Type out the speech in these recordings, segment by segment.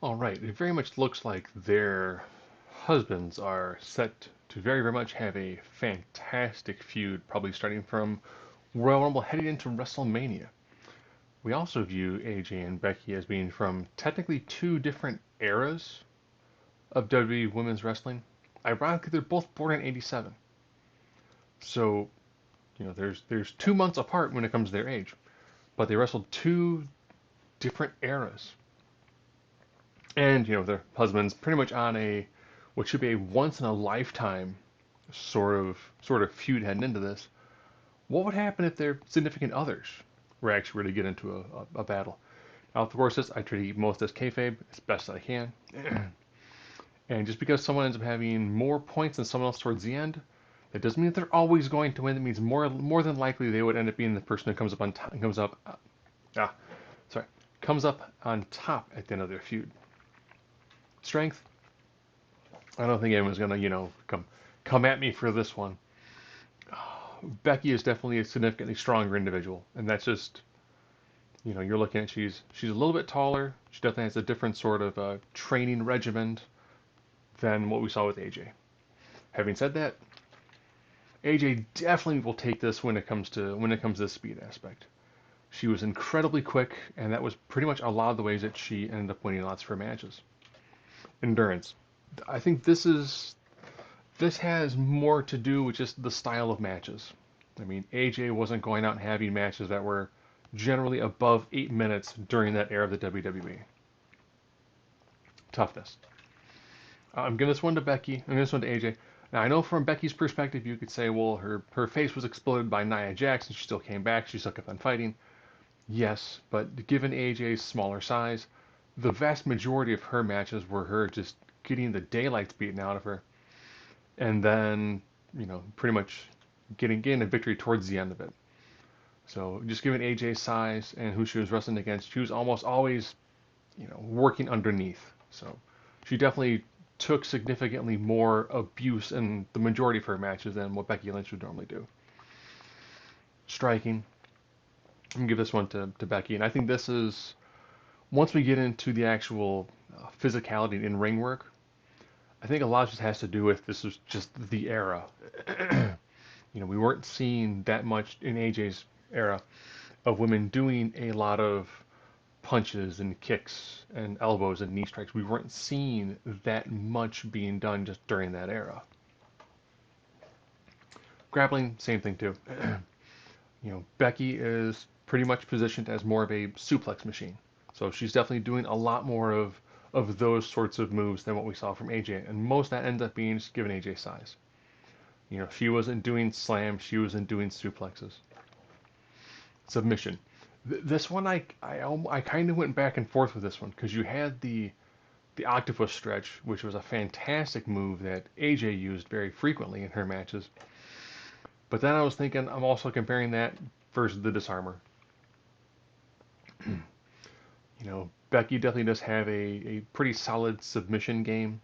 All right, it very much looks like their husbands are set to very, very much have a fantastic feud, probably starting from Royal Rumble heading into WrestleMania. We also view AJ and Becky as being from technically two different eras of WWE Women's Wrestling. Ironically, they're both born in '87, so there's 2 months apart when it comes to their age, but they wrestled two different eras. And their husbands pretty much on a what should be a once in a lifetime sort of feud heading into this. What would happen if their significant others were actually ready to get into a battle? Now, of course, this I try to keep most as kayfabe as best as I can. And just because someone ends up having more points than someone else towards the end, that doesn't mean that they're always going to win. It means more than likely they would end up being the person who comes up on top, ah, sorry, comes up on top at the end of their feud. Strength, I don't think anyone's gonna, come at me for this one. Becky is definitely a significantly stronger individual, and that's just, you're looking at she's a little bit taller. She definitely has a different sort of training regimen than what we saw with AJ. Having said that, AJ definitely will take this when it comes to the speed aspect. She was incredibly quick, and that was pretty much a lot of the ways that she ended up winning lots of her matches. Endurance. I think this has more to do with just the style of matches. I mean, AJ wasn't going out and having matches that were generally above 8 minutes during that era of the WWE. Toughness. I'm giving this one to Becky. I'm giving this one to AJ. Now I know from Becky's perspective, you could say, well, her face was exploded by Nia Jax, and she still came back. She still kept on fighting. Yes, but given AJ's smaller size, the vast majority of her matches were her just getting the daylights beaten out of her, and then pretty much getting a victory towards the end of it. So just given AJ's size and who she was wrestling against, she was almost always working underneath. So she definitely took significantly more abuse in the majority of her matches than what Becky Lynch would normally do. Striking, I'm gonna give this one to Becky, and I think this is once we get into the actual physicality in ring work. I think a lot of this has to do with this was just the era. We weren't seeing that much in AJ's era of women doing a lot of punches and kicks and elbows and knee strikes. We weren't seeing that much being done just during that era. Grappling, same thing too. Becky is pretty much positioned as more of a suplex machine. So she's definitely doing a lot more of those sorts of moves than what we saw from AJ. And most of that ends up being just given AJ size. She wasn't doing slams, she wasn't doing suplexes. Submission. This one, I kind of went back and forth with this one because you had the octopus stretch, which was a fantastic move that AJ used very frequently in her matches. But then I was thinking, I'm also comparing that versus the disarmer. Becky definitely does have a pretty solid submission game.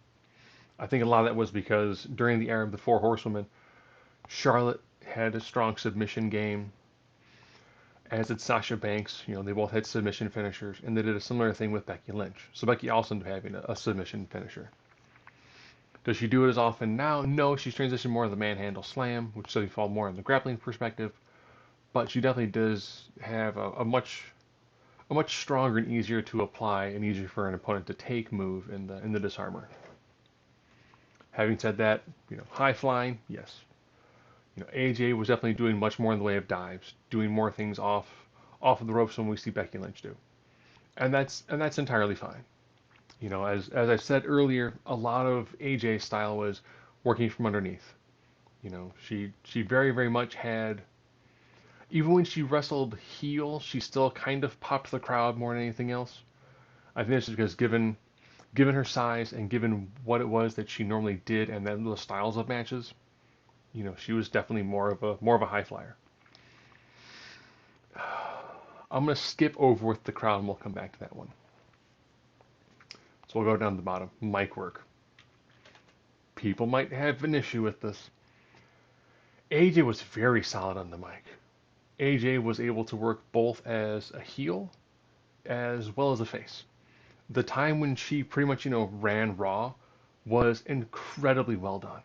I think a lot of that was because during the era of the Four Horsewomen, Charlotte had a strong submission game, as did Sasha Banks. They both had submission finishers, and they did a similar thing with Becky Lynch. So Becky also ended up having a submission finisher. Does she do it as often now? No, she's transitioned more to the manhandle slam, which does fall more in the grappling perspective. But she definitely does have a much stronger and easier to apply and easier for an opponent to take move in the disarmer. Having said that, high flying, yes. AJ was definitely doing much more in the way of dives, doing more things off of the ropes than we see Becky Lynch do, and that's entirely fine. As I said earlier, a lot of AJ's style was working from underneath. She very very much had, even when she wrestled heel, she still kind of popped the crowd more than anything else. I think that's just because given her size and given what it was that she normally did and then the styles of matches, she was definitely more of a high flyer. I'm gonna skip over with the crowd and we'll come back to that one. So we'll go down to the bottom. Mic work. People might have an issue with this. AJ was very solid on the mic. AJ was able to work both as a heel as well as a face. The time when she pretty much, ran Raw was incredibly well done.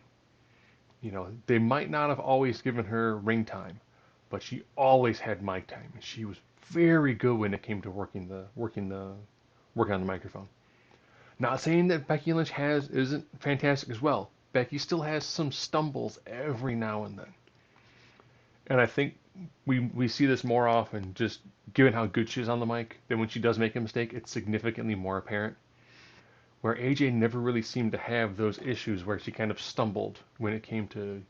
They might not have always given her ring time, but she always had mic time. She was very good when it came to working on the microphone. Not saying that Becky Lynch has isn't fantastic as well. Becky still has some stumbles every now and then. And I think we see this more often, just given how good she is on the mic, that when she does make a mistake, it's significantly more apparent. Where AJ never really seemed to have those issues where she kind of stumbled when it came to,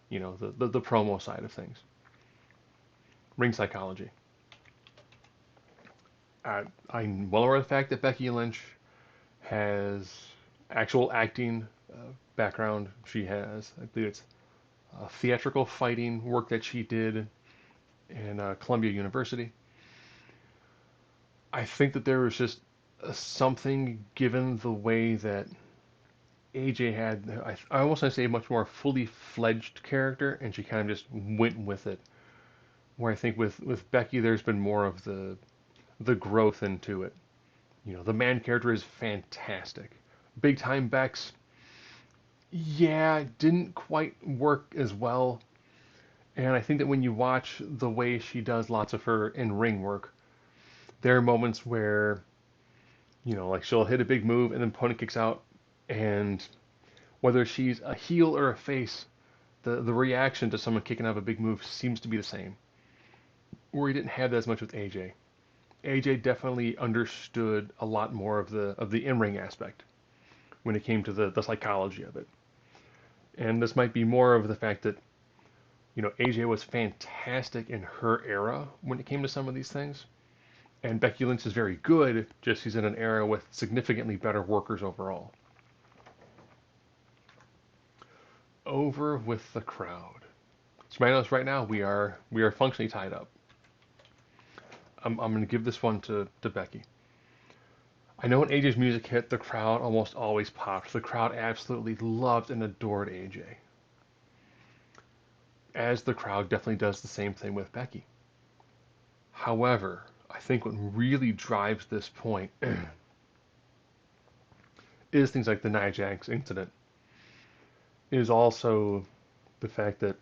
the promo side of things. Ring psychology. I'm well aware of the fact that Becky Lynch has actual acting background. She has, I believe it's theatrical fighting work that she did in Columbia University. I think that there was just something given the way that AJ had, I almost want to say, a much more fully fledged character, and she kind of just went with it. Where I think with Becky, there's been more of the growth into it. The man character is fantastic. Big time Bex, yeah, didn't quite work as well. And I think that when you watch the way she does lots of her in ring work, there are moments where, like she'll hit a big move and then opponent kicks out, and whether she's a heel or a face, the reaction to someone kicking out of a big move seems to be the same. Where he didn't have that as much with AJ. AJ definitely understood a lot more of the in-ring aspect when it came to the psychology of it. And this might be more of the fact that, AJ was fantastic in her era when it came to some of these things. And Becky Lynch is very good, just she's in an era with significantly better workers overall. Over with the crowd. So my notes right now, we are functionally tied up. I'm going to give this one to Becky. I know when AJ's music hit, the crowd almost always popped. The crowd absolutely loved and adored AJ. As the crowd definitely does the same thing with Becky. However, I think what really drives this point is things like the Nia Jax incident. Is also the fact that,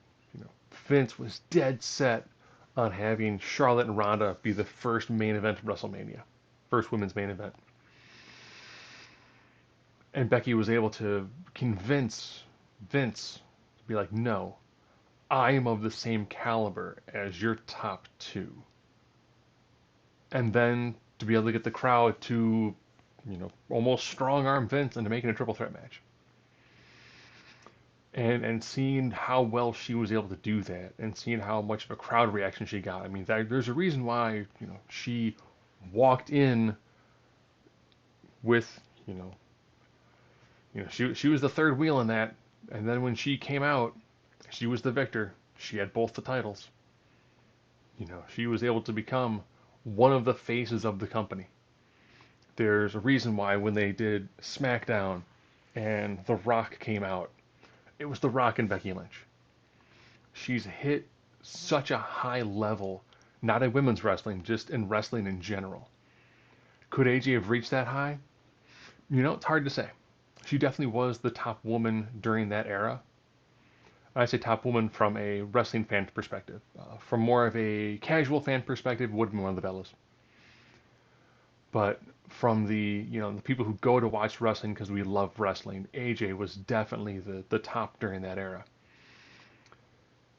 Vince was dead set on having Charlotte and Ronda be the first main event of WrestleMania, first women's main event. And Becky was able to convince Vince to be like, no, I am of the same caliber as your top two. And then to be able to get the crowd to, almost strong arm Vince into making a triple threat match. And seeing how well she was able to do that, and seeing how much of a crowd reaction she got. I mean, there's a reason why, she walked in with, she was the third wheel in that, and then when she came out, she was the victor. She had both the titles. She was able to become one of the faces of the company. There's a reason why when they did SmackDown and The Rock came out, it was The Rock and Becky Lynch. She's hit such a high level, not in women's wrestling, just in wrestling in general. Could AJ have reached that high? It's hard to say. She definitely was the top woman during that era. I say top woman from a wrestling fan perspective. From more of a casual fan perspective, would have been one of the Bellas. But from the people who go to watch wrestling because we love wrestling, AJ was definitely the top during that era.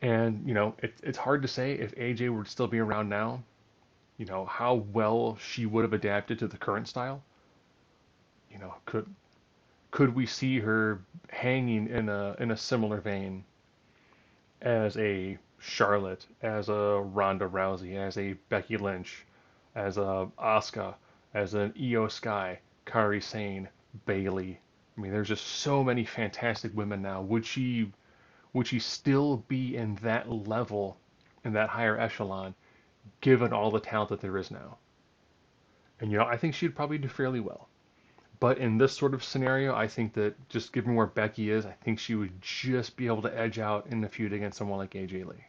And it's hard to say if AJ would still be around now, how well she would have adapted to the current style. Could we see her hanging in a similar vein as a Charlotte, as a Ronda Rousey, as a Becky Lynch, as a Asuka, as an Io Sky, Kairi Sane, Bayley? I mean, there's just so many fantastic women now. Would she still be in that level, in that higher echelon, given all the talent that there is now? And I think she'd probably do fairly well. But in this sort of scenario, I think that just given where Becky is, I think she would just be able to edge out in the feud against someone like AJ Lee.